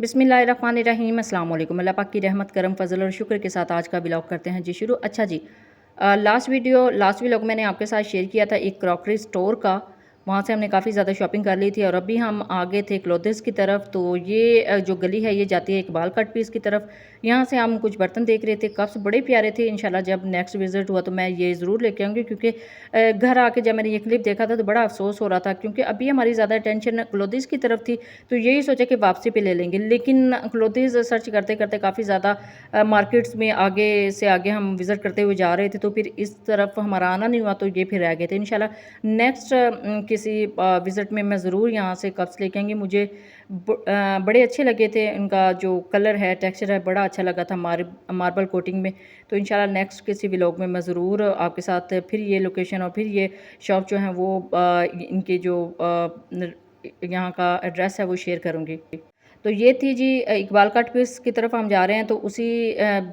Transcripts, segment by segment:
बिस्मिल्लाहिर्रहमानिर्रहीम अस्सलाम वालेकुम। अल्लाह पाक की रहमत करम फजल और शुक्र के साथ आज का व्लॉग करते हैं जी शुरू। अच्छा जी, लास्ट व्लॉग मैंने आपके साथ शेयर किया था एक क्रॉकरी स्टोर का। वहाँ से हमने काफ़ी ज़्यादा शॉपिंग कर ली थी और अभी हम आगे थे क्लोथ्स की तरफ। तो ये जो गली है ये जाती है इकबाल कट पीस की तरफ। यहाँ से हम कुछ बर्तन देख रहे थे, कप्स बड़े प्यारे थे। इंशाल्लाह जब नेक्स्ट विज़िट हुआ तो मैं ये ज़रूर लेके आऊँगी, क्योंकि घर आके जब मैंने ये क्लिप देखा था तो बड़ा अफसोस हो रहा था, क्योंकि अभी हमारी ज़्यादा अटेंशन क्लोथ्स की तरफ थी। तो यही सोचा कि वापसी पे ले लेंगे, लेकिन क्लोथ्स सर्च करते करते काफ़ी ज़्यादा मार्केट्स में आगे से आगे हम विज़िट करते हुए जा रहे थे, तो फिर इस तरफ हमारा आना नहीं हुआ, तो ये फिर रह गए थे। इंशाल्लाह नेक्स्ट किसी विज़िट में मैं ज़रूर यहाँ से कप्स लेके आएंगी। मुझे बड़े अच्छे लगे थे, उनका जो कलर है, टेक्सचर है, बड़ा अच्छा लगा था मार्बल कोटिंग में। तो इंशाल्लाह नेक्स्ट किसी व्लॉग में मैं ज़रूर आपके साथ फिर ये लोकेशन और फिर ये शॉप जो है वो इनके जो यहाँ का एड्रेस है वो शेयर करूँगी। तो ये थी जी इकबाल कट पीस की तरफ हम जा रहे हैं। तो उसी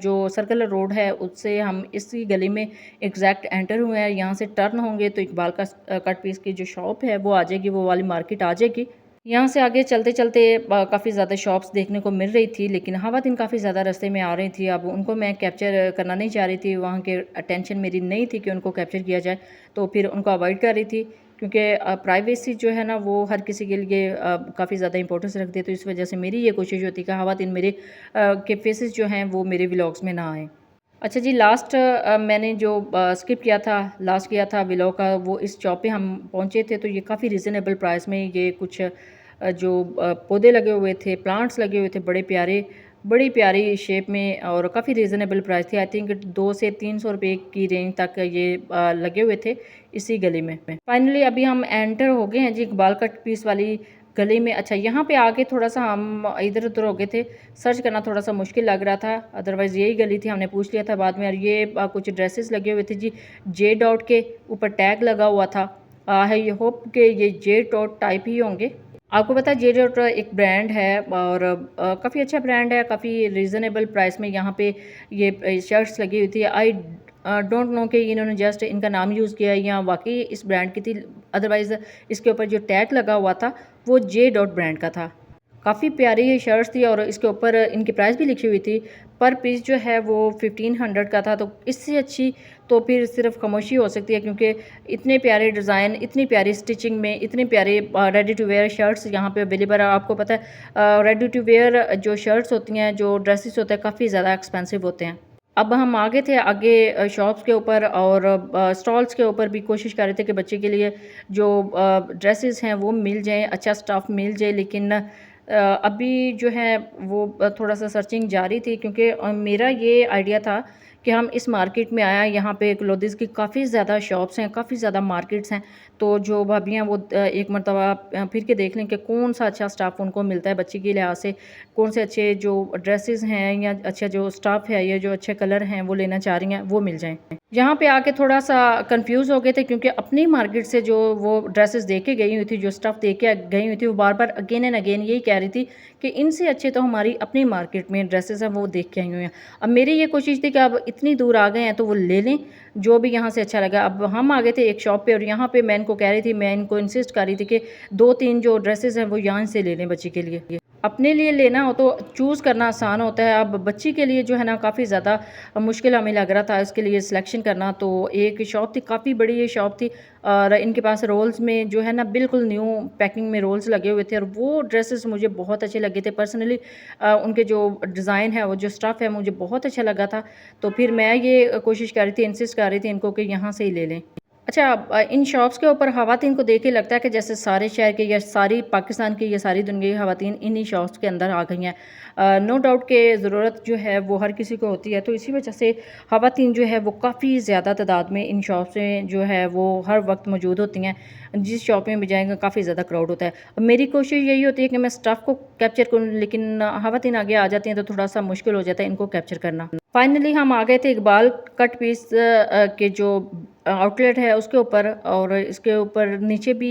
जो सर्कुलर रोड है उससे हम इसी गली में एग्जैक्ट एंटर हुए हैं। यहाँ से टर्न होंगे तो इकबाल का कट पीस की जो शॉप है वो आ जाएगी, वो वाली मार्केट आ जाएगी। यहाँ से आगे चलते चलते काफ़ी ज़्यादा शॉप्स देखने को मिल रही थी, लेकिन ख़वातीन काफ़ी ज़्यादा रास्ते में आ रही थी। अब उनको मैं कैप्चर करना नहीं चाह रही थी, वहाँ के अटेंशन मेरी नहीं थी कि उनको कैप्चर किया जाए, तो फिर उनको अवॉइड कर रही थी, क्योंकि प्राइवेसी जो है ना वो हर किसी के लिए काफ़ी ज़्यादा इंपॉर्टेंस रखती है। तो इस वजह से मेरी ये कोशिश होती है कि ख़वातीन मेरे के फेसेस जो हैं वो मेरे व्लॉग्स में ना आएँ। अच्छा जी, लास्ट मैंने जो स्किप किया था, लास्ट किया था व्लॉग का, वो इस शॉप पे हम पहुँचे थे। तो ये काफ़ी रीज़नेबल प्राइस में ये कुछ जो पौधे लगे हुए थे, प्लांट्स लगे हुए थे, बड़ी प्यारी शेप में, और काफ़ी रीज़नेबल प्राइस थी। आई थिंक 200 से 300 रुपये की रेंज तक ये लगे हुए थे इसी गली में। फाइनली अभी हम एंटर हो गए हैं जी इकबाल कट पीस वाली गली में। अच्छा, यहाँ पे आके थोड़ा सा हम इधर उधर हो गए थे, सर्च करना थोड़ा सा मुश्किल लग रहा था, अदरवाइज़ यही गली थी, हमने पूछ लिया था बाद में। और ये कुछ ड्रेसेस लगे हुए थे जी, जे डॉट के ऊपर टैग लगा हुआ था। आई होप कि ये जे डॉट टाइप ही होंगे। आपको पता है जे डॉट एक ब्रांड है और काफ़ी अच्छा ब्रांड है, काफ़ी रीज़नेबल प्राइस में यहाँ पे ये शर्ट्स लगी हुई थी। आई डोंट नो कि इन्होंने जस्ट इनका नाम यूज़ किया है या वाकई इस ब्रांड की थी, अदरवाइज़ इसके ऊपर जो टैग लगा हुआ था वो जे डॉट ब्रांड का था। काफ़ी प्यारी ये शर्ट्स थी और इसके ऊपर इनकी प्राइस भी लिखी हुई थी। पर पीस जो है वो 1500 का था। तो इससे अच्छी तो फिर सिर्फ खामोशी हो सकती है, क्योंकि इतने प्यारे डिज़ाइन, इतनी प्यारी स्टिचिंग में, इतने प्यारे रेडी टू वेयर शर्ट्स यहाँ पे अवेलेबल है। आपको पता है रेडी टू वेयर जो शर्ट्स होती हैं, जो ड्रेसेस होते हैं, काफ़ी ज़्यादा एक्सपेंसिव होते हैं। अब हम आगे थे, आगे शॉप्स के ऊपर और स्टॉल्स के ऊपर भी कोशिश कर रहे थे कि बच्चे के लिए जो ड्रेसेस हैं वो मिल जाएँ, अच्छा स्टफ़ मिल जाए। लेकिन अभी जो है वो थोड़ा सा सर्चिंग जारी थी, क्योंकि मेरा ये आइडिया था कि हम इस मार्केट में आया, यहाँ पे क्लोथिंग्स की काफ़ी ज़्यादा शॉप्स हैं, काफ़ी ज़्यादा मार्केट्स हैं। तो जो भाभियाँ वो एक मरतबा फिर के देख लें कि कौन सा अच्छा स्टाफ उनको मिलता है बच्चे के लिहाज से, कौन से अच्छे जो ड्रेसेस हैं या अच्छा जो स्टाफ है या जो अच्छे कलर हैं वो लेना चाह रही हैं वो मिल जाएँ। यहाँ पे आके थोड़ा सा कंफ्यूज हो गए थे, क्योंकि अपनी मार्केट से जो वो ड्रेसेस दे के गई हुई थी, जो स्टफ़ दे के गई हुई थी, वो बार बार अगेन एंड अगेन यही कह रही थी कि इनसे अच्छे तो हमारी अपनी मार्केट में ड्रेसेस हैं वो देख के आई हुई हैं। अब मेरी ये कोशिश थी कि अब इतनी दूर आ गए हैं तो वो ले लें जो भी यहाँ से अच्छा लगा। अब हम आ गए थे एक शॉप पे और यहाँ पे मैं इनको कह रही थी, मैं इनको इंसिस्ट कर रही थी कि 2-3 जो ड्रेसेस हैं वो यहाँ से ले लें बच्ची के लिए। अपने लिए लेना हो तो चूज़ करना आसान होता है, अब बच्ची के लिए जो है ना काफ़ी ज़्यादा मुश्किल हमें लग रहा था इसके लिए सिलेक्शन करना। तो एक शॉप थी, काफ़ी बड़ी ये शॉप थी, और इनके पास रोल्स में जो है ना बिल्कुल न्यू पैकिंग में रोल्स लगे हुए थे, और वो ड्रेसेस मुझे बहुत अच्छे लगे थे पर्सनली। उनके जो डिज़ाइन है, वो जो स्टफ़ है, मुझे बहुत अच्छा लगा था। तो फिर मैं ये कोशिश कर रही थी, इंसिस्ट कर रही थी इनको कि यहाँ से ही ले लें। अच्छा, इन शॉप्स के ऊपर ख़वातीन को देख के लगता है कि जैसे सारे शहर के या सारी पाकिस्तान की या सारी दुनिया की ख़वातीन इन्हीं शॉप्स के अंदर आ गई हैं। नो डाउट के ज़रूरत जो है वो हर किसी को होती है, तो इसी वजह से ख़वातीन जो है वो काफ़ी ज़्यादा तादाद में इन शॉप्स में जो है वो हर वक्त मौजूद होती हैं। जिस शॉप में भी जाएंगे काफ़ी ज़्यादा क्राउड होता है। अब मेरी कोशिश यही होती है कि मैं स्टाफ को कैप्चर करूँ, लेकिन ख़वातीन आगे आ जाती हैं तो थोड़ा सा मुश्किल हो जाता है इनको कैप्चर करना। फाइनली हम आ गए थे इकबाल कट पीस के जो आउटलेट है उसके ऊपर, और इसके ऊपर नीचे भी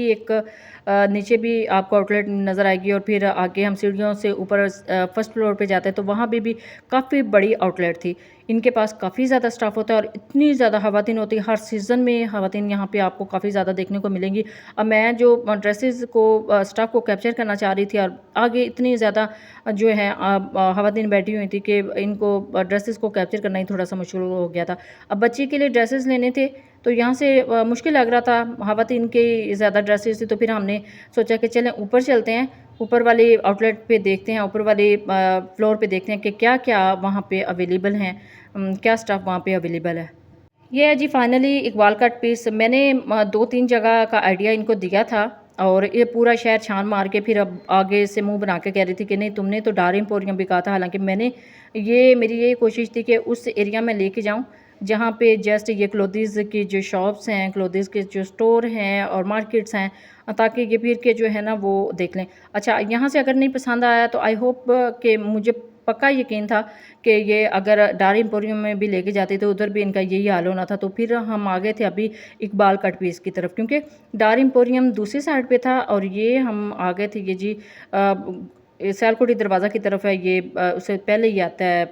नीचे भी आपको आउटलेट नज़र आएगी, और फिर आगे हम सीढ़ियों से ऊपर फर्स्ट फ्लोर पे जाते हैं तो वहाँ भी काफ़ी बड़ी आउटलेट थी। इनके पास काफ़ी ज़्यादा स्टाफ होता है और इतनी ज़्यादा ख़वातीन होती है, हर सीज़न में ख़वातीन यहाँ पे आपको काफ़ी ज़्यादा देखने को मिलेंगी। अब मैं जो ड्रेसेस को स्टाफ को कैप्चर करना चाह रही थी और आगे इतनी ज़्यादा जो है ख़वातीन बैठी हुई थी कि इनको ड्रेसेस को कैप्चर करना ही थोड़ा-सा मुश्किल हो गया था। अब बच्चे के लिए ड्रेसेस लेने थे, तो यहाँ से मुश्किल लग रहा था, ख़वातीन के ज़्यादा ड्रेसेस थी, तो फिर हमने सोचा कि चलें ऊपर चलते हैं, ऊपर वाले आउटलेट पे देखते हैं, ऊपर वाले फ्लोर पे देखते हैं कि क्या-क्या वहाँ पे अवेलेबल हैं, क्या स्टफ़ वहाँ पे अवेलेबल है। ये है जी फाइनली इकबाल कट पीस। मैंने 2-3 जगह का आइडिया इनको दिया था और ये पूरा शहर छान मार के फिर अब आगे से मुँह बना के कह रही थी कि नहीं तुमने तो डार एम्पोरियम भी कहा था। हालाँकि मेरी ये कोशिश थी कि उस एरिया में लेके जाऊँ जहाँ पे जस्ट ये क्लोथ्स की जो शॉप्स हैं, क्लोथ्स के जो स्टोर हैं और मार्केट्स हैं, ताकि ये फिर के जो है ना वो देख लें। अच्छा, यहाँ से अगर नहीं पसंद आया तो आई होप कि मुझे पक्का यकीन था कि ये अगर डार एम्पोरियम में भी लेके जाते तो उधर भी इनका यही हाल होना था। तो फिर हम आ गए थे अभी इकबाल कट पीस की तरफ, क्योंकि डार एम्पोरियम दूसरी साइड पे था और ये हम आ गए थे ये जी सियालकोटी दरवाज़ा की तरफ है। ये उससे पहले ही आता है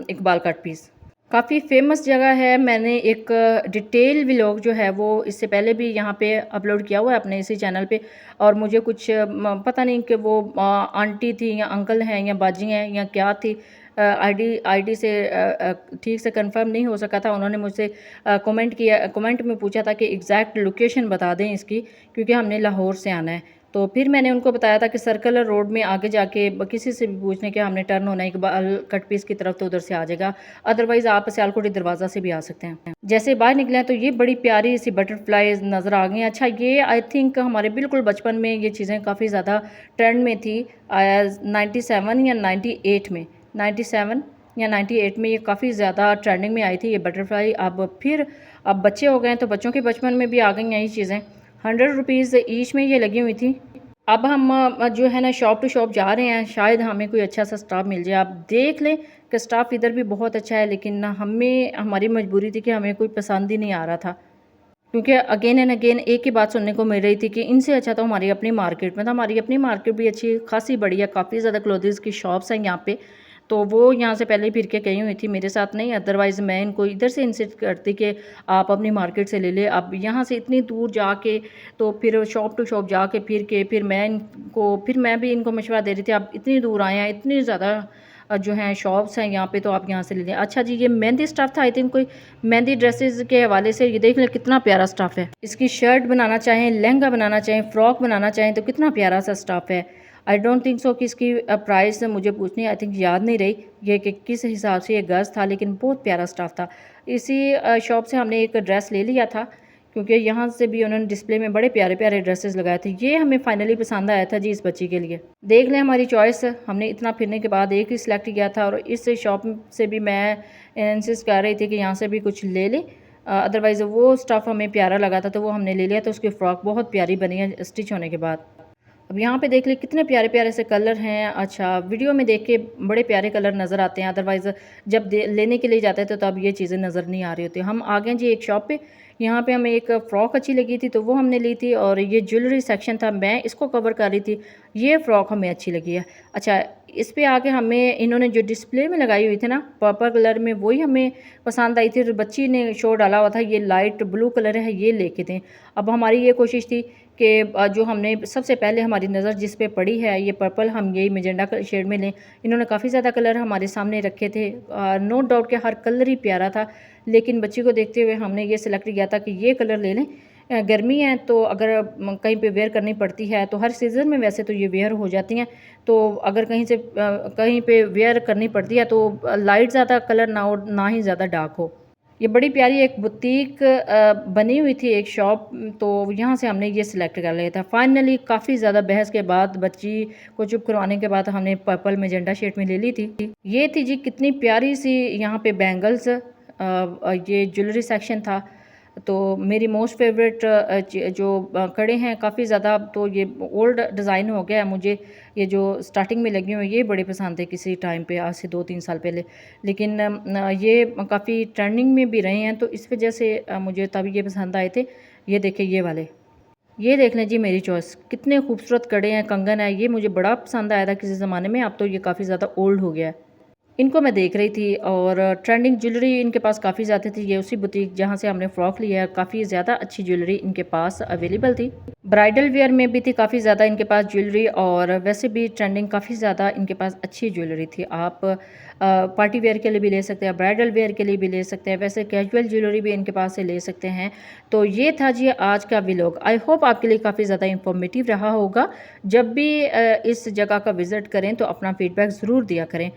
इकबाल कट पीस। काफ़ी फ़ेमस जगह है। मैंने एक डिटेल व्लॉग जो है वो इससे पहले भी यहाँ पे अपलोड किया हुआ है अपने इसी चैनल पे, और मुझे कुछ पता नहीं कि वो आंटी थी या अंकल हैं या बाजी हैं या क्या थी, आईडी से ठीक से कंफर्म नहीं हो सका था। उन्होंने मुझसे कमेंट में पूछा था कि एग्जैक्ट लोकेशन बता दें इसकी, क्योंकि हमने लाहौर से आना है। तो फिर मैंने उनको बताया था कि सर्कुलर रोड में आगे जाके किसी से भी पूछने के हमने टर्न होना है इकबाल कट पीस की तरफ, तो उधर से आ जाएगा। अदरवाइज़ आप सियालकोटी दरवाज़ा से भी आ सकते हैं। जैसे बाहर निकले हैं तो ये बड़ी प्यारी सी बटरफ्लाईज नज़र आ गई हैं। अच्छा, ये आई थिंक हमारे बिल्कुल बचपन में ये चीज़ें काफ़ी ज़्यादा ट्रेंड में थी। 97 या 98 में, 97 या 98 में ये काफ़ी ज़्यादा ट्रेंडिंग में आई थी ये बटरफ्लाई। अब बच्चे हो गए हैं तो बच्चों के बचपन में भी आ गई हैं ये चीज़ें। 100 रुपीज़ ईच में ये लगी हुई थी। अब हम जो है ना शॉप टू शॉप जा रहे हैं, शायद हमें कोई अच्छा सा स्टाफ मिल जाए। आप देख लें कि स्टाफ इधर भी बहुत अच्छा है, लेकिन हमारी मजबूरी थी कि हमें कोई पसंद ही नहीं आ रहा था, क्योंकि अगेन एंड अगेन एक ही बात सुनने को मिल रही थी कि इनसे अच्छा तो हमारी अपनी मार्केट में था। हमारी अपनी मार्केट भी अच्छी खासी बड़ी है, काफ़ी ज़्यादा क्लोथ्स की शॉप्स हैं यहाँ पे। तो वो यहाँ से पहले ही फिर के गई हुई थी, मेरे साथ नहीं। अदरवाइज़ मैं इनको इधर से इंसिस्ट करती कि आप अपनी मार्केट से ले ले। अब यहाँ से इतनी दूर जाके तो फिर शॉप टू शॉप जाके फिर मैं भी इनको मशवरा दे रही थी, आप इतनी दूर आए हैं, इतनी ज़्यादा जो हैं शॉप्स हैं यहाँ पे, तो आप यहाँ से ले लें। अच्छा जी, ये मेहंदी स्टफ़ था, आई थिंक कोई मेहंदी ड्रेसेस के हवाले से। ये देख लें कितना प्यारा स्टफ़ है। इसकी शर्ट बनाना चाहें, लहंगा बनाना चाहें, फ़्रॉक बनाना चाहें तो कितना प्यारा सा स्टफ़ है। आई डोंट थिंक सो कि इसकी प्राइस मुझे पूछनी आई थिंक याद नहीं रही ये कि किस हिसाब से ये गज़ था, लेकिन बहुत प्यारा स्टफ़ था। इसी शॉप से हमने एक ड्रेस ले लिया था, क्योंकि यहाँ से भी उन्होंने डिस्प्ले में बड़े प्यारे प्यारे ड्रेसेस लगाए थे। ये हमें फाइनली पसंद आया था जी इस बच्ची के लिए। देख लें हमारी चॉइस, हमने इतना फिरने के बाद एक ही सिलेक्ट किया था, और इस शॉप से भी मैं इंसिस्ट कर रही थी कि यहाँ से भी कुछ ले लें। अदरवाइज़ वो स्टफ़ हमें प्यारा लगा था तो वो हमने ले लिया। तो उसकी फ़्रॉक बहुत प्यारी बनी है स्टिच होने के बाद। अब यहाँ पे देख ले कितने प्यारे प्यारे से कलर हैं। अच्छा, वीडियो में देख के बड़े प्यारे कलर नज़र आते हैं, अदरवाइज़ जब लेने के लिए जाते हैं तो तब ये चीज़ें नज़र नहीं आ रही होती। हम आ गए जी एक शॉप पे, यहाँ पे हमें एक फ़्रॉक अच्छी लगी थी तो वो हमने ली थी, और ये ज्वेलरी सेक्शन था, मैं इसको कवर कर रही थी। ये फ़्रॉक हमें अच्छी लगी है। अच्छा, इस पे आके हमें इन्होंने जो डिस्प्ले में लगाई हुई थी ना पर्पल कलर में, वही हमें पसंद आई थी। और बच्ची ने शो डाला हुआ था ये लाइट ब्लू कलर है, ये लेके दें। अब हमारी ये कोशिश थी कि जो हमने सबसे पहले हमारी नज़र जिस पे पड़ी है ये पर्पल, हम यही मैजेंडा शेड में लें। इन्होंने काफ़ी ज़्यादा कलर हमारे सामने रखे थे, नो डाउट कि हर कलर ही प्यारा था, लेकिन बच्ची को देखते हुए हमने ये सिलेक्ट किया था कि ये कलर ले लें। गर्मी है तो अगर कहीं पे वेयर करनी पड़ती है तो हर सीज़न में वैसे तो ये वेयर हो जाती हैं, तो अगर कहीं पे वेयर करनी पड़ती है तो लाइट ज़्यादा कलर ना हो, ना ही ज़्यादा डार्क हो। ये बड़ी प्यारी एक बुटीक बनी हुई थी एक शॉप, तो यहाँ से हमने ये सिलेक्ट कर लिया था। फाइनली काफ़ी ज़्यादा बहस के बाद, बच्ची को चुप करवाने के बाद हमने पर्पल मैजेंडा शेड में ले ली थी। ये थी जी कितनी प्यारी सी यहाँ पे बैंगल्स, ये ज्वेलरी सेक्शन था। तो मेरी मोस्ट फेवरेट जो कड़े हैं काफ़ी ज़्यादा, तो ये ओल्ड डिज़ाइन हो गया है। मुझे ये जो स्टार्टिंग में लगी हुई ये बड़े पसंद थे किसी टाइम पे, आज से 2-3 साल पहले, लेकिन ये काफ़ी ट्रेंडिंग में भी रहे हैं, तो इस वजह से मुझे तब ये पसंद आए थे। ये देखें ये वाले, ये देख लें जी मेरी चॉइस, कितने खूबसूरत कड़े हैं, कंगन है, ये मुझे बड़ा पसंद आया था किसी ज़माने में, अब तो ये काफ़ी ज़्यादा ओल्ड हो गया है। इनको मैं देख रही थी और ट्रेंडिंग ज्वेलरी इनके पास काफ़ी ज़्यादा थी। ये उसी बुटीक जहाँ से हमने फ़्रॉक लिया है, काफ़ी ज़्यादा अच्छी ज्वेलरी इनके पास अवेलेबल थी। ब्राइडल वेयर में भी थी काफ़ी ज़्यादा इनके पास ज्वेलरी, और वैसे भी ट्रेंडिंग काफ़ी ज़्यादा इनके पास अच्छी ज्वेलरी थी। आप पार्टी वेयर के लिए भी ले सकते हैं, ब्राइडल वेयर के लिए भी ले सकते हैं, वैसे कैजुअल ज्वेलरी भी इनके पास से ले सकते हैं। तो ये था जी आज का व्लॉग। आई होप आपके लिए काफ़ी ज़्यादा इंफॉर्मेटिव रहा होगा। जब भी इस जगह का विज़िट करें तो अपना फ़ीडबैक ज़रूर दिया करें।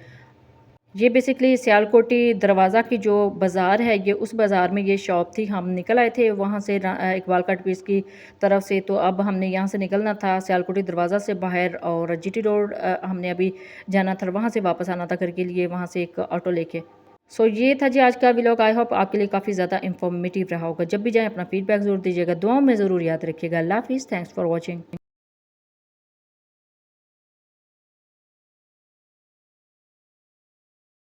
ये बेसिकली सियालकोटी दरवाज़ा की जो बाज़ार है, ये उस बाज़ार में ये शॉप थी। हम निकल आए थे वहाँ से इकबाल कट पीस की तरफ से, तो अब हमने यहाँ से निकलना था सियालकोटी दरवाज़ा से बाहर, और जीटी रोड हमने अभी जाना था, वहाँ से वापस आना था घर के लिए, वहाँ से एक ऑटो लेके। सो ये था जी आज का व्लॉग। आई होप आपके लिए काफ़ी ज़्यादा इंफॉर्मेटिव रहा होगा। जब भी जाएँ अपना फीडबैक ज़रूर दीजिएगा, दुआओं में ज़रूर याद रखिएगा। अल्लाह हाफ़िज़, थैंक्स फॉर वॉचिंग।